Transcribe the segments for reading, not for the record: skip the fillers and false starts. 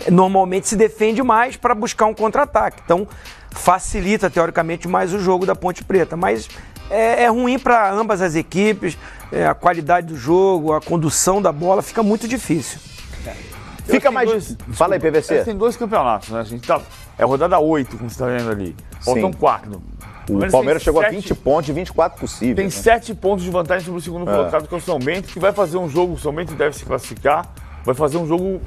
normalmente se defende mais para buscar um contra-ataque. Então, facilita, teoricamente, mais o jogo da Ponte Preta. Mas é ruim para ambas as equipes, a qualidade do jogo, a condução da bola, fica muito difícil. Fica mais... Fala aí, PVC. Tem 2 campeonatos, né? A gente tá... É rodada 8, como você está vendo ali. Faltam 4. O Palmeiras chegou a 20 pontos de 24 possíveis. Tem né? 7 pontos de vantagem sobre o segundo colocado, que é o São Bento, que vai fazer um jogo, o São Bento deve se classificar, vai fazer um jogo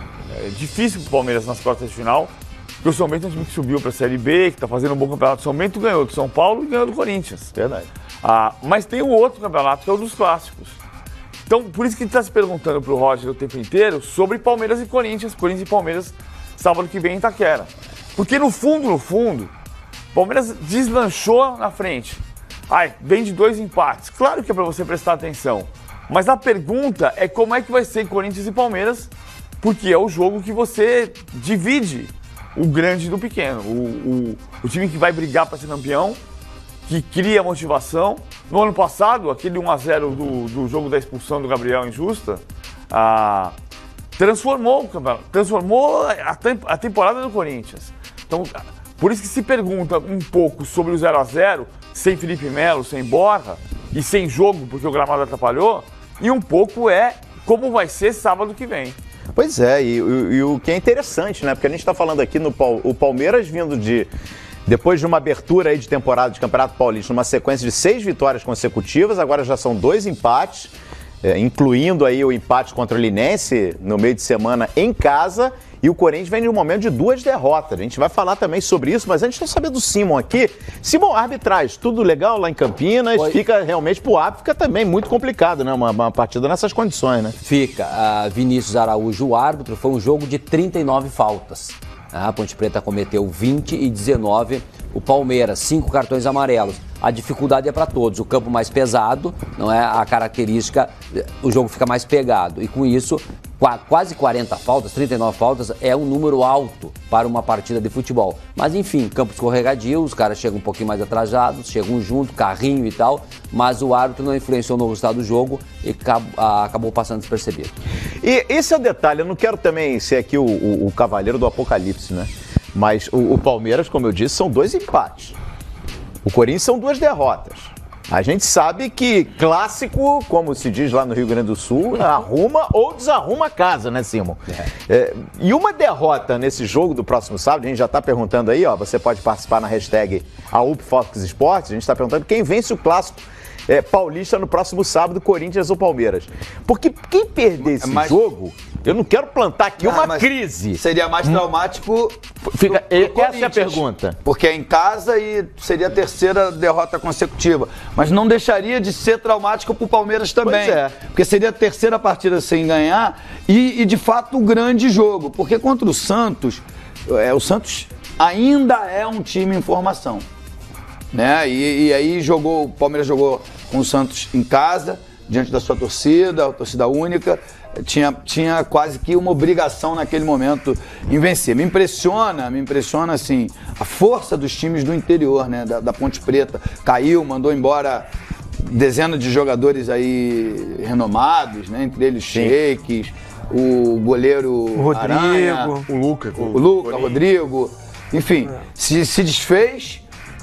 difícil para o Palmeiras nas quartas de final, porque o São Bento é um time que subiu para a Série B, que está fazendo um bom campeonato. O São Bento ganhou do São Paulo e ganhou do Corinthians. Verdade. Mas tem um outro campeonato, que é o dos clássicos. Então, por isso que a gente está se perguntando para o Roger o tempo inteiro sobre Palmeiras e Corinthians e Palmeiras, sábado que vem em Itaquera. Porque no fundo, Palmeiras deslanchou na frente. Vem de 2 empates. Claro que é para você prestar atenção. Mas a pergunta é como é que vai ser Corinthians e Palmeiras, porque é o jogo que você divide o grande do pequeno. O time que vai brigar para ser campeão, que cria motivação. No ano passado, aquele 1-0 do jogo da expulsão do Gabriel injusta, transformou o campeonato, transformou a temporada do Corinthians. Então, por isso que se pergunta um pouco sobre o 0-0, sem Felipe Melo, sem Borja e sem jogo, porque o gramado atrapalhou, e um pouco como vai ser sábado que vem. Pois é, e o que é interessante, né? Porque a gente está falando aqui o Palmeiras vindo depois de uma abertura aí de temporada de Campeonato Paulista, uma sequência de 6 vitórias consecutivas, agora já são 2 empates, incluindo aí o empate contra o Linense no meio de semana em casa, e o Corinthians vem de um momento de 2 derrotas. A gente vai falar também sobre isso, mas antes de saber do Simon aqui. Simon, arbitragem, tudo legal lá em Campinas, fica realmente pro árbitro, fica também muito complicado, né? Uma partida nessas condições, né? Fica. Vinícius Araújo, o árbitro, foi um jogo de 39 faltas. A Ponte Preta cometeu 20 e 19. O Palmeiras, 5 cartões amarelos. A dificuldade é para todos. O campo mais pesado, não é a característica, o jogo fica mais pegado. E com isso, quase 40 faltas, 39 faltas, é um número alto para uma partida de futebol. Mas enfim, campo escorregadio, os caras chegam um pouquinho mais atrasados, chegam junto, carrinho e tal, mas o árbitro não influenciou no resultado do jogo e acabou passando despercebido. E esse é o detalhe, eu não quero também ser aqui o cavaleiro do apocalipse, né? Mas o Palmeiras, como eu disse, são 2 empates. O Corinthians são 2 derrotas. A gente sabe que clássico, como se diz lá no Rio Grande do Sul, arruma ou desarruma a casa, né, Simon? E uma derrota nesse jogo do próximo sábado, a gente já está perguntando aí, você pode participar na hashtag @UpFox Esportes, a gente está perguntando quem vence o clássico paulista no próximo sábado, Corinthians ou Palmeiras. Porque quem perder esse jogo, eu não quero plantar aqui uma crise. Seria mais traumático. Essa é a pergunta. Porque é em casa e seria a 3ª derrota consecutiva. Mas não deixaria de ser traumático para o Palmeiras também. Pois é. Porque seria a 3ª partida sem ganhar e de fato, o grande jogo. Porque contra o Santos ainda é um time em formação. Né? E aí o Palmeiras jogou com o Santos em casa, diante da sua torcida, a torcida única, tinha quase que uma obrigação naquele momento em vencer. Me impressiona assim, a força dos times do interior, né? Da Ponte Preta. Caiu, mandou embora dezenas de jogadores aí renomados, né? Entre eles Shakes, o goleiro Rodrigo, Aranha, o Luca, Rodrigo, enfim, se desfez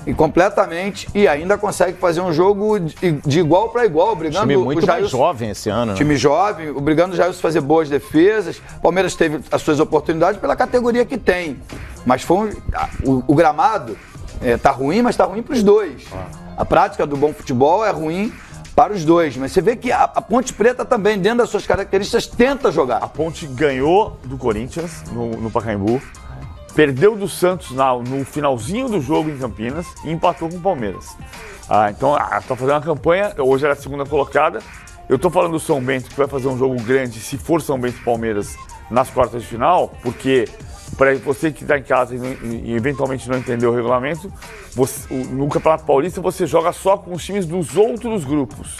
e completamente, e ainda consegue fazer um jogo de igual para igual, brigando. Time muito o Jailson, mais jovem esse ano. Time jovem, obrigando o Jailson a fazer boas defesas. Palmeiras teve as suas oportunidades pela categoria que tem, mas foi o gramado tá ruim, mas tá ruim para os dois. A prática do bom futebol é ruim para os dois, mas você vê que a Ponte Preta também, dentro das suas características, tenta jogar. A Ponte ganhou do Corinthians no Pacaembu, perdeu do Santos no finalzinho do jogo em Campinas e empatou com o Palmeiras. Então, está fazendo uma campanha, hoje era a 2ª colocada. Eu estou falando do São Bento, que vai fazer um jogo grande, se for São Bento e Palmeiras, nas quartas de final, porque, para você que está em casa e eventualmente não entendeu o regulamento, no Campeonato Paulista você joga só com os times dos outros grupos.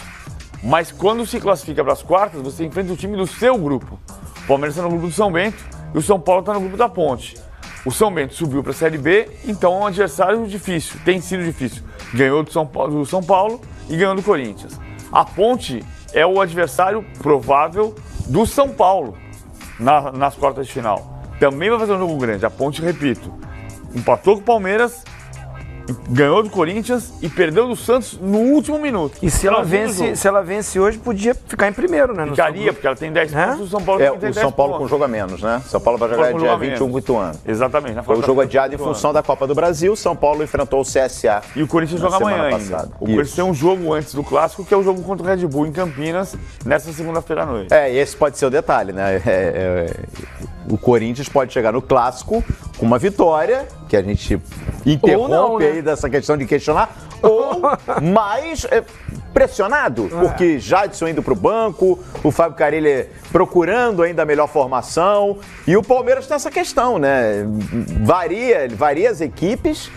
Mas quando se classifica para as quartas, você enfrenta o time do seu grupo. O Palmeiras está no grupo do São Bento e o São Paulo está no grupo da Ponte. O São Bento subiu para a Série B, então é um adversário difícil, tem sido difícil. Ganhou do São Paulo e ganhou do Corinthians. A Ponte é o adversário provável do São Paulo nas quartas de final. também vai fazer um jogo grande. A Ponte, repito, empatou com o Palmeiras, ganhou do Corinthians e perdeu do Santos no último minuto. E se ela vence hoje, podia ficar em primeiro, né? Ficaria, porque ela tem 10 pontos, o São Paulo tem 10 o São Paulo pontos. com jogo a menos, né? São Paulo vai jogar dia 21 com o Ituano. Exatamente. Foi o jogo adiado em função da Copa do Brasil. São Paulo enfrentou o CSA. E o Corinthians joga amanhã ainda. O Corinthians tem um jogo antes do Clássico, que é o jogo contra o Red Bull em Campinas, nessa segunda-feira à noite. E esse pode ser o detalhe, né? O Corinthians pode chegar no Clássico com uma vitória, que a gente interrompe aí dessa questão de questionar, ou mais pressionado, porque Jadson indo pro banco, o Fábio Carille procurando ainda a melhor formação, e o Palmeiras tem essa questão, né? Varia as equipes,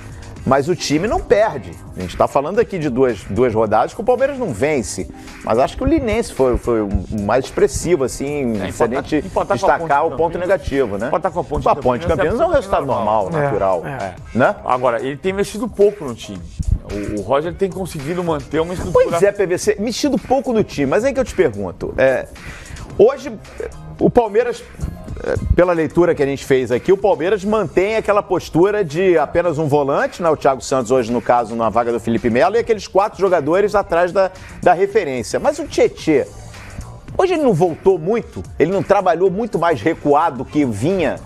mas o time não perde. A gente está falando aqui de duas rodadas que o Palmeiras não vence, mas acho que o Linense foi o mais expressivo, assim, se a gente destacar o ponto negativo, né? Empatar com a Ponte de Campinas é um resultado normal, natural. Né? Agora, ele tem mexido pouco no time. O Roger tem conseguido manter uma estrutura... Pois é, PVC, mexido pouco no time, mas aí que eu te pergunto, hoje o Palmeiras... Pela leitura que a gente fez aqui, o Palmeiras mantém aquela postura de apenas um volante, né? O Thiago Santos hoje, no caso, na vaga do Felipe Melo, e aqueles 4 jogadores atrás da referência. Mas o Tietê, hoje ele não voltou muito? Ele não trabalhou muito mais recuado que vinha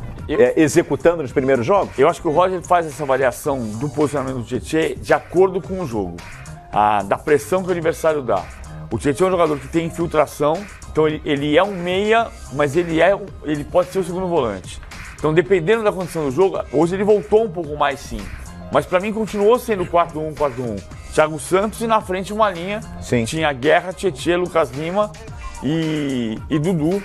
executando nos primeiros jogos? Eu acho que o Roger faz essa avaliação do posicionamento do Tietê de acordo com o jogo, da pressão que o adversário dá. O Tietê é um jogador que tem infiltração, então ele é um meia, mas ele pode ser o segundo volante. Então, dependendo da condição do jogo, hoje ele voltou um pouco mais, sim. Mas para mim continuou sendo 4-1, 4-1. Thiago Santos e na frente uma linha. Sim. Tinha Guerra, Tietê, Lucas Lima e Dudu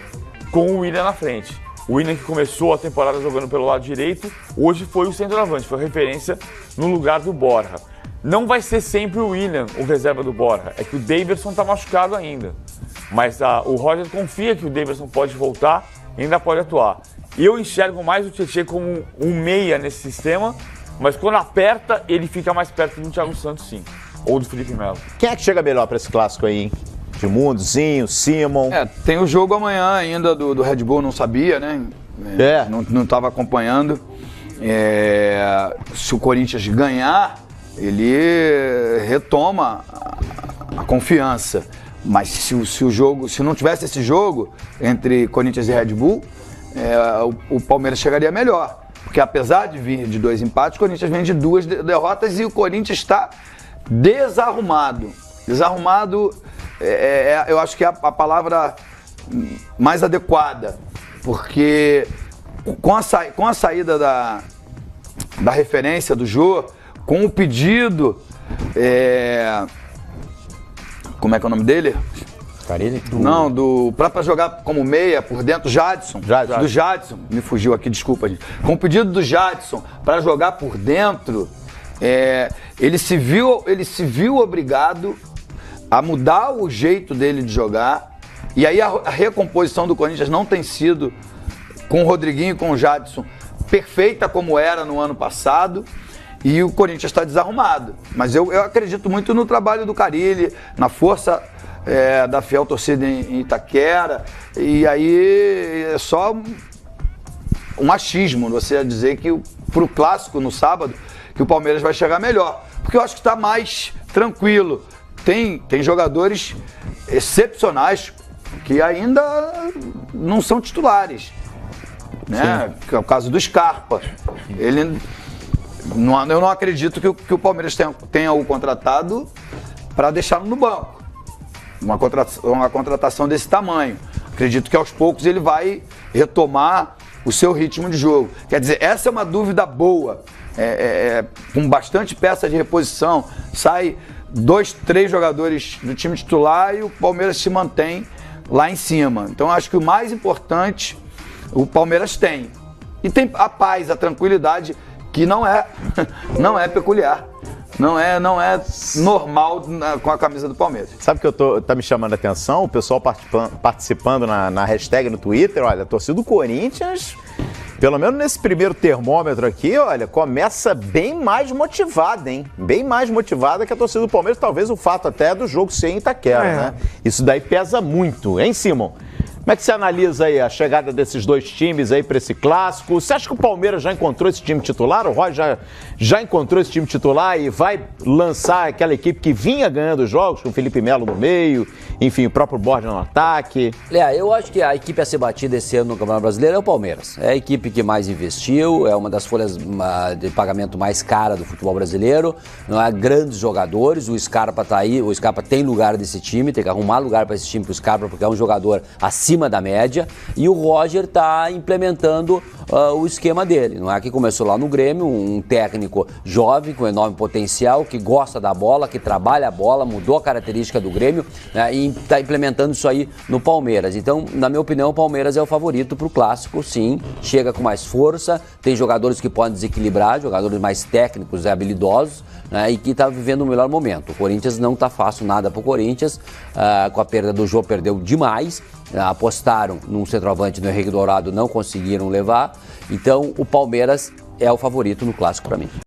com o William na frente. O William, que começou a temporada jogando pelo lado direito, hoje foi o centroavante, foi referência no lugar do Borja. Não vai ser sempre o William o reserva do Borja, é que o Daverson está machucado ainda. Mas o Roger confia que o Daverson pode voltar e ainda pode atuar. Eu enxergo mais o Tietê como um meia nesse sistema, mas quando aperta, ele fica mais perto do Thiago Santos, sim. Ou do Felipe Melo. Quem é que chega melhor para esse clássico aí, hein? Edmundozinho, Simon. Tem o jogo amanhã ainda do Red Bull, não sabia, né? Não estava acompanhando. Se o Corinthians ganhar, ele retoma a confiança. Mas se não tivesse esse jogo entre Corinthians e Red Bull, o Palmeiras chegaria melhor. Porque apesar de vir de 2 empates, o Corinthians vem de 2 derrotas e o Corinthians está desarrumado. Desarrumado, eu acho que é a palavra mais adequada. Porque com a saída da referência do Jô, com o pedido... como é que é o nome dele? Carille? Não, pra jogar como meia por dentro, Jadson. Do Jadson, me fugiu aqui, desculpa, gente. Com o pedido do Jadson para jogar por dentro, ele se viu obrigado a mudar o jeito dele de jogar. E aí a recomposição do Corinthians não tem sido, com o Rodriguinho e com o Jadson, perfeita como era no ano passado. E o Corinthians está desarrumado. Mas eu acredito muito no trabalho do Carille, na força da fiel torcida em Itaquera. E aí é só um achismo você dizer que pro clássico no sábado, que o Palmeiras vai chegar melhor. Porque eu acho que está mais tranquilo. Tem jogadores excepcionais que ainda não são titulares. Né? Que é o caso do Scarpa. Eu não acredito que o Palmeiras tenha o contratado para deixá-lo no banco. Uma contratação desse tamanho. Acredito que aos poucos ele vai retomar o seu ritmo de jogo. Quer dizer, essa é uma dúvida boa. Com bastante peça de reposição. Sai 2, 3 jogadores do time titular e o Palmeiras se mantém lá em cima. Então acho que o mais importante o Palmeiras tem. E tem a paz, a tranquilidade, que não é peculiar, não é normal com a camisa do Palmeiras. Sabe que tá me chamando a atenção? O pessoal participando na hashtag no Twitter, olha, a torcida do Corinthians, pelo menos nesse primeiro termômetro aqui, olha, começa bem mais motivada, hein? Bem mais motivada que a torcida do Palmeiras, talvez o fato até do jogo ser em Itaquera, né? Isso daí pesa muito, hein, Simon? Como é que você analisa aí a chegada desses dois times aí para esse clássico? Você acha que o Palmeiras já encontrou esse time titular? O Roger já encontrou esse time titular e vai lançar aquela equipe que vinha ganhando os jogos, com o Felipe Melo no meio, enfim, o próprio Borja no ataque? Eu acho que a equipe a ser batida esse ano no Campeonato Brasileiro é o Palmeiras. É a equipe que mais investiu, é uma das folhas de pagamento mais cara do futebol brasileiro. Não há grandes jogadores, o Scarpa tá aí, o Scarpa tem lugar desse time, tem que arrumar lugar para esse time pro Scarpa, porque é um jogador acima da média, e o Roger está implementando o esquema dele. Não é que começou lá no Grêmio, um técnico jovem com enorme potencial, que gosta da bola, que trabalha a bola, mudou a característica do Grêmio, né, e está implementando isso aí no Palmeiras. Então, na minha opinião, o Palmeiras é o favorito para o clássico, sim, chega com mais força, tem jogadores que podem desequilibrar, jogadores mais técnicos e habilidosos, né, e que está vivendo o melhor momento. O Corinthians não está fácil nada para o Corinthians, com a perda do Jô perdeu demais, apostaram num centroavante no Henrique Dourado, não conseguiram levar, então o Palmeiras é o favorito no clássico para mim.